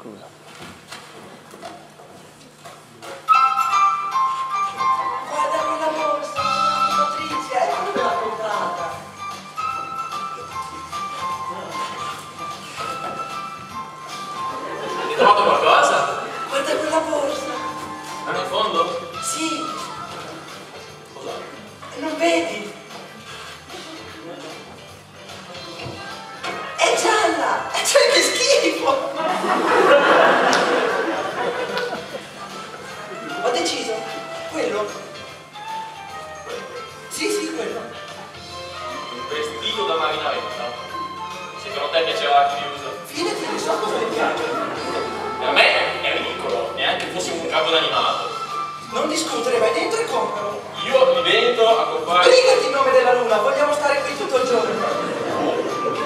scusa. Guarda quella borsa, Patrizia, ecco dove l'ha comprata. Hai trovato qualcosa? Guarda quella borsa. Ah, nel fondo? Sì, Cosa? non vedi? È gialla! Cioè, che schifo! Ho deciso. Quello? Sì, quello. Un vestito da marinaretta. Secondo te piaceva a chiuso? Fidati, non so cosa mi piace. Per me è ridicolo, neanche fosse un capo d'animato. Non discutere, vai dentro e compralo. Io mi vento a comprare... Brigati in nome della luna, vogliamo stare qui tutto il giorno. Ok.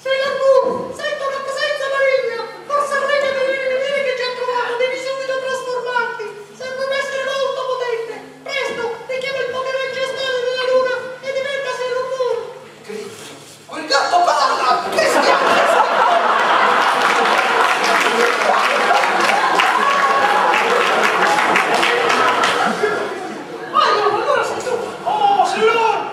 Sei lassù! Sento una presenza maligna! Forse il re deve venire che ci ha trovato! Devi subito trasformarti! Sembra un essere molto potente! Presto! Richiama il potere ancestrale della luna e diventa Sailor Moon! Quel gatto parla! Che schiaffo! Allora sei tu! Oh, Sailor!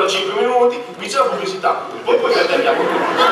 5 minuti, qui c'è la pubblicità, voi poi vi andiamo.